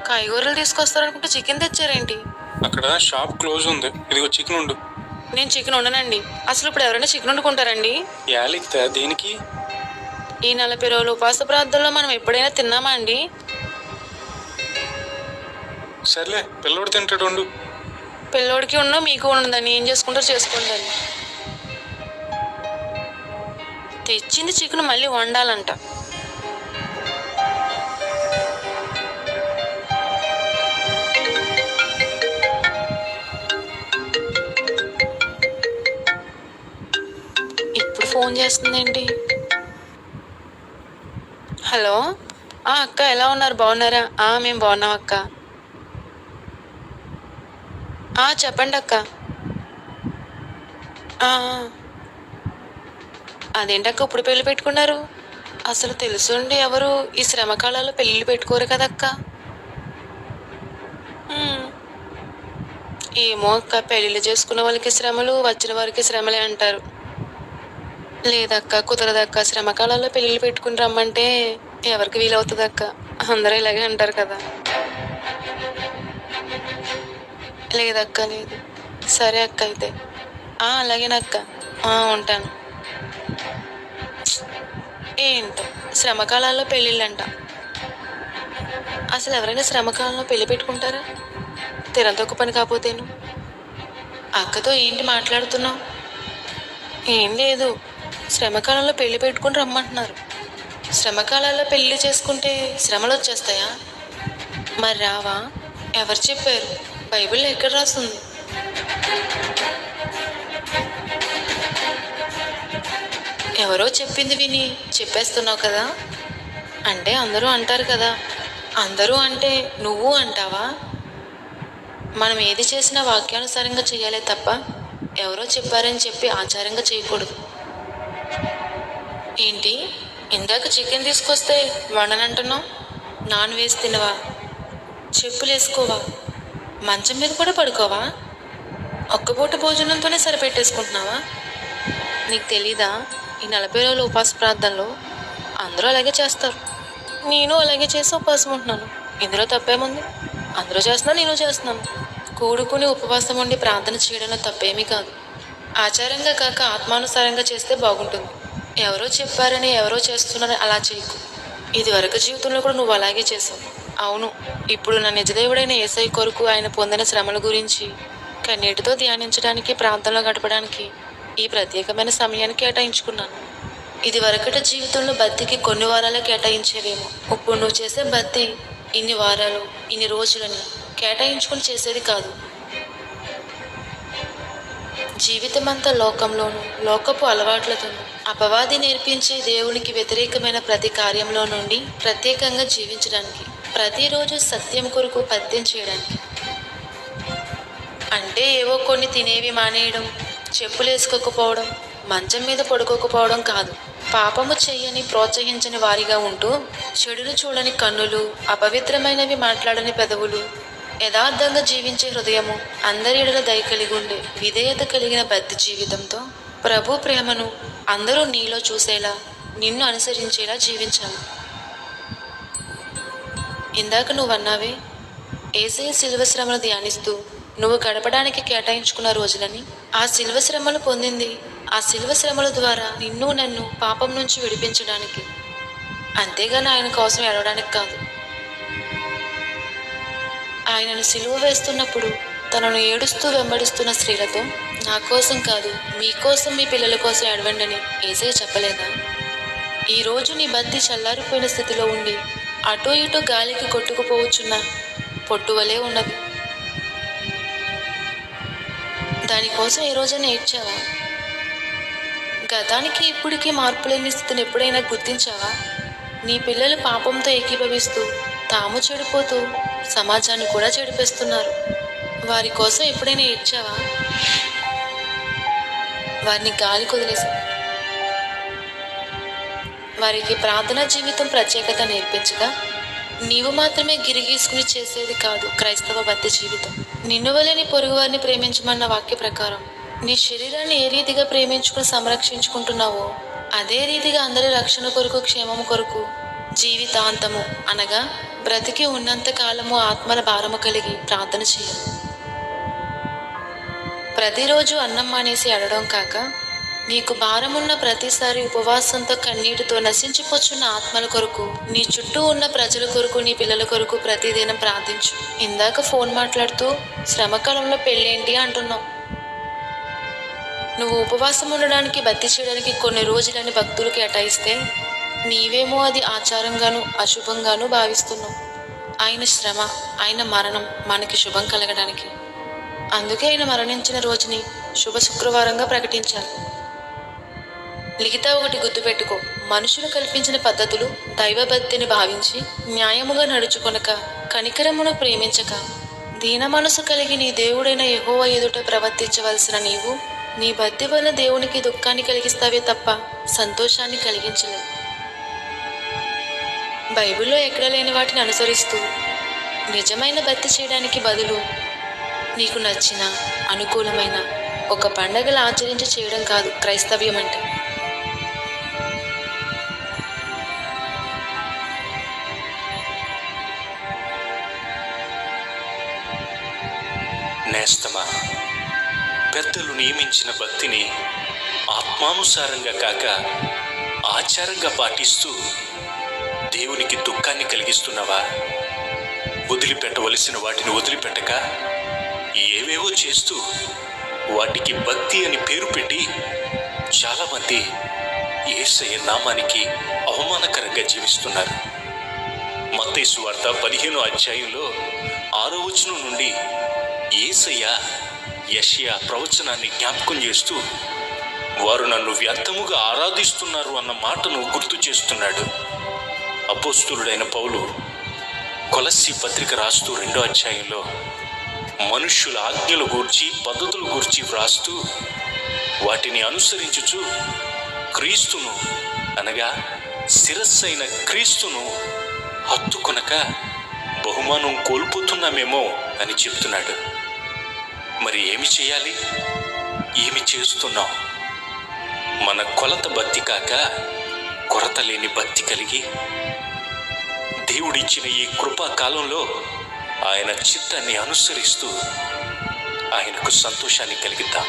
కాయగూరలు తీసుకొస్తారనుకుంటే చికెన్ తెచ్చారేంటి? అక్కడ shop close ఉంది. ఇదిగో చికెన్ ఉండు. నేను చికెన్ ఉండనండి. అసలు ఇప్పుడు ఎవరైనా చికెన్ వండుకుంటారండి? యాలిక్తా దేనికి? ఈ 40 రోజులు ఉపవాస ప్రార్థనలో మనం ఎప్పుడైనా తిన్నామా అండి? సర్లే, పిల్లోడు తింటాడు ఉండు. పిల్లోడికి ఉన్న మీకు ఉండదని ఏం చేసుకుంటారు చేసుకోండి. తెచ్చింది చికెన్ మళ్ళీ వండాలంట. ఇప్పుడు ఫోన్ చేస్తుందేంటి? హలో, అక్క ఎలా ఉన్నారు? బాగున్నారా? మేము బాగున్నాం అక్క. చెప్పండి అక్క. అదేంటక్క ఇప్పుడు పెళ్లి పెట్టుకున్నారు? అసలు తెలుసుండి ఎవరు ఈ శ్రమకాలాల్లో పెళ్ళిళ్ళు పెట్టుకోరు కదక్క. ఏమో అక్క, పెళ్ళిళ్ళు చేసుకున్న వాళ్ళకి శ్రమలు, వచ్చిన వారికి శ్రమలే అంటారు. లేదక్క, కుదరదక్క. శ్రమకాలాల్లో పెళ్ళిళ్ళు పెట్టుకుని రమ్మంటే ఎవరికి వీలవుతుంది అక్క? అందరూ ఇలాగే అంటారు కదా. లేదక్క, లేదు. సరే అక్క అయితే. అలాగేనక్క. ఉంటాను. ఏంటో శ్రమకాలాల్లో పెళ్ళిళ్ళంట. అసలు ఎవరైనా శ్రమకాలంలో పెళ్లి పెట్టుకుంటారా? తినంతొక్క పని కాకపోతేను. అక్కతో ఏంటి మాట్లాడుతున్నావు? ఏం లేదు, శ్రమకాలంలో పెళ్లి పెట్టుకుని రమ్మంటున్నారు. శ్రమకాలాల్లో పెళ్లి చేసుకుంటే శ్రమలు వచ్చేస్తాయా? మరి రావా? ఎవరు చెప్పారు? బైబిల్లో ఎక్కడ రాస్తుంది? ఎవరో చెప్పింది విని చెప్పేస్తున్నావు కదా. అంటే అందరూ అంటారు కదా. అందరూ అంటే నువ్వు అంటావా? మనం ఏది చేసినా వాక్యానుసారంగా చేయాలే తప్ప ఎవరో చెప్పారని చెప్పి ఆచారంగా చేయకూడదు. ఏంటి, ఇందాక చికెన్ తీసుకొస్తే వండనంటున్నావు? నాన్ వేసి తినవా? చెప్పులు వేసుకోవా? మంచం మీద కూడా పడుకోవా? ఒక్కపూట భోజనంతోనే సరిపెట్టేసుకుంటున్నావా? నీకు తెలీదా? ఈ 40 రోజుల ఉపవాస ప్రార్థనలో అందరూ అలాగే చేస్తారు. నేను అలాగే చేసి ఉపవాసం ఉంటున్నాను. ఇందులో తప్పేముంది? అందరూ చేస్తున్నా, నేను చేస్తున్నాను. కూడుకుని ఉపవాసం ఉండి ప్రార్థన చేయడంలో తప్పేమీ కాదు. ఆచారంగా కాక ఆత్మానుసారంగా చేస్తే బాగుంటుంది. ఎవరో చెప్పారని, ఎవరో చేస్తున్నారని అలా చేయకు. ఇది వరకు జీవితంలో కూడా నువ్వు అలాగే చేసావు. అవును, ఇప్పుడు నా నిజదేవుడైన యేసయ్య కొరకు ఆయన పొందిన శ్రమల గురించి కన్నీటితో ధ్యానించడానికి, ప్రార్థనలో గడపడానికి ఈ ప్రత్యేకమైన సమయాన్ని కేటాయించుకున్నాను. ఇది వరకటి జీవితంలో భక్తికి కొన్ని వారాలే కేటాయించేవేమో. ఇప్పుడు నువ్వు చేసే భక్తి ఇన్ని వారాలు, ఇన్ని రోజులని కేటాయించుకుని చేసేది కాదు. జీవితమంతా లోకంలోనూ, లోకపు అలవాట్లతోనూ, అపవాది నేర్పించే దేవునికి వ్యతిరేకమైన ప్రతి కార్యంలో నుండి ప్రత్యేకంగా జీవించడానికి, ప్రతిరోజు సత్యం కొరకు పత్యం చేయడానికి. అంటే ఏవో కొన్ని తినేవి మానేయడం, చెప్పులు వేసుకోకపోవడం, మంచం మీద పడుకోకపోవడం కాదు. పాపము చెయ్యని, ప్రోత్సహించని వారిగా ఉంటూ చెడును చూడని కన్నులు, అపవిత్రమైనవి మాట్లాడని పెదవులు, యథార్థంగా జీవించే హృదయము, అందరి ఎడల దయ కలిగి ఉండే విధేయత కలిగిన భక్తి జీవితంతో ప్రభు ప్రేమను అందరూ నీలో చూసేలా, నిన్ను అనుసరించేలా జీవించాలి. ఇందాక నువ్వన్నావే, యేసయ్య శిలువ శ్రమను ధ్యానిస్తూ నువ్వు గడపడానికి కేటాయించుకున్న రోజులని. ఆ శిలువ శ్రమలు పొందింది ఆ శిలువ శ్రమల ద్వారా నిన్ను, నన్ను పాపం నుంచి విడిపించడానికి. అంతేగాని ఆయన కోసం ఏడవడానికి కాదు. ఆయనను సిలువ వేస్తున్నప్పుడు తనను ఏడుస్తూ వెంబడిస్తున్న స్త్రీలతో, నా కోసం కాదు, మీకోసం, మీ పిల్లల కోసం ఏడవండి అని యేసయ్య చెప్పలేదా? ఈరోజు నీ భక్తి చల్లారిపోయిన స్థితిలో ఉండి అటూ ఇటూ గాలికి కొట్టుకుపోవచ్చున్న పొట్టువలే ఉన్నది. దానికోసం ఏ రోజైనా ఏడ్చావా? గతానికి ఇప్పటికీ మార్పులేని స్థితిని ఎప్పుడైనా గుర్తించావా? నీ పిల్లలు పాపంతో ఏకీభవిస్తూ తాము చెడిపోతూ సమాజాన్ని కూడా చెడిపేస్తున్నారు. వారి కోసం ఎప్పుడైనా ఏడ్చావా? వారిని గాలి కొదిలేసి వారికి ప్రార్థనా జీవితం ప్రత్యేకత నేర్పించగా, నీవు మాత్రమే గిరిగీసుకుని చేసేది కాదు క్రైస్తవ భక్తి జీవితం. నిన్ను వలె నీ పొరుగు వారిని ప్రేమించమన్న వాక్య ప్రకారం నీ శరీరాన్ని ఏ రీతిగా ప్రేమించుకుని సంరక్షించుకుంటున్నావో అదే రీతిగా అందరి రక్షణ కొరకు, క్షేమం కొరకు జీవితాంతము అనగా బ్రతికి ఉన్నంత కాలము ఆత్మల భారము కలిగి ప్రార్థన చేయాలి. ప్రతిరోజు అన్నం మానేసి అడగడం కాక, నీకు భారమున్న ప్రతిసారి ఉపవాసంతో కన్నీటితో నశించిపోచున్న ఆత్మల కొరకు, నీ చుట్టూ ఉన్న ప్రజల కొరకు, నీ పిల్లల కొరకు ప్రతిదినం ప్రార్థించు. ఇందాక ఫోన్ మాట్లాడుతూ శ్రమకాలంలో పెళ్ళేంటి అంటున్నావు. నువ్వు ఉపవాసం ఉండడానికి భక్తి చేయడానికి కొన్ని రోజులని భక్తులు కేటాయిస్తే, నీవేమో అది ఆచారంగాను అశుభంగాను భావిస్తున్నావు. ఆయన శ్రమ, ఆయన మరణం మనకి శుభం కలగడానికి. అందుకే ఆయన మరణించిన రోజుని శుభ శుక్రవారంగా ప్రకటించారు. లిఖిత ఒకటి గుర్తుపెట్టుకో, మనుషులు కల్పించిన పద్ధతులు దైవభక్తిని భావించి న్యాయముగా నడుచుకొనక, కనికరమును ప్రేమించక, దీన మనసు కలిగి నీ దేవుడైన యెహోవా ఎదుట ప్రవర్తించవలసిన నీవు, నీ భక్తి వల్ల దేవునికి దుఃఖాన్ని కలిగిస్తావే తప్ప సంతోషాన్ని కలిగించలేవు. బైబిల్లో ఎక్కడ లేని వాటిని అనుసరిస్తూ నిజమైన భక్తి చేయడానికి బదులు నీకు నచ్చిన అనుకూలమైన ఒక పండగలు ఆచరించి చేయడం కాదు క్రైస్తవ్యం అంటే. నేస్తమా, పెద్దలు నియమించిన భక్తిని ఆత్మానుసారంగా కాక ఆచారంగా పాటిస్తూ దేవునికి దుఃఖాన్ని కలిగిస్తున్నావా? వదిలిపెట్టవలసిన వాటిని వదిలిపెట్టక ఏవేవో చేస్తూ వాటికి భక్తి అని పేరు పెట్టి చాలామంది యేసయ్య నామానికి అవమానకరంగా జీవిస్తున్నారు. మత్తయి సువార్త 15వ అధ్యాయంలో 6వ వచనం నుండి యేసయ్య యెషయా ప్రవచనాన్ని జ్ఞాపకం చేస్తూ, వారు నన్ను వ్యర్థముగా ఆరాధిస్తున్నారు అన్న మాటను గుర్తు చేస్తున్నాడు. అపోస్తులుడైన పౌలు కొలస్సీ పత్రిక రాస్తూ 2వ అధ్యాయంలో మనుష్యుల ఆజ్ఞల గూర్చి పద్ధతుల గూర్చి వ్రాస్తూ, వాటిని అనుసరించుచు క్రీస్తును అనగా శిరస్సైన క్రీస్తును హత్తుకొనక బహుమానం కోల్పోతున్నామేమో అని చెప్తున్నాడు. మరి ఏమి చేయాలి? ఏమి చేస్తున్నాం? మన కొలత భక్తి కాక కొరత లేని భక్తి కలిగి దేవుడిచ్చిన ఈ కృపా కాలంలో ఆయన చిత్తాన్ని అనుసరిస్తూ ఆయనకు సంతోషాన్ని కలిగిద్దాం.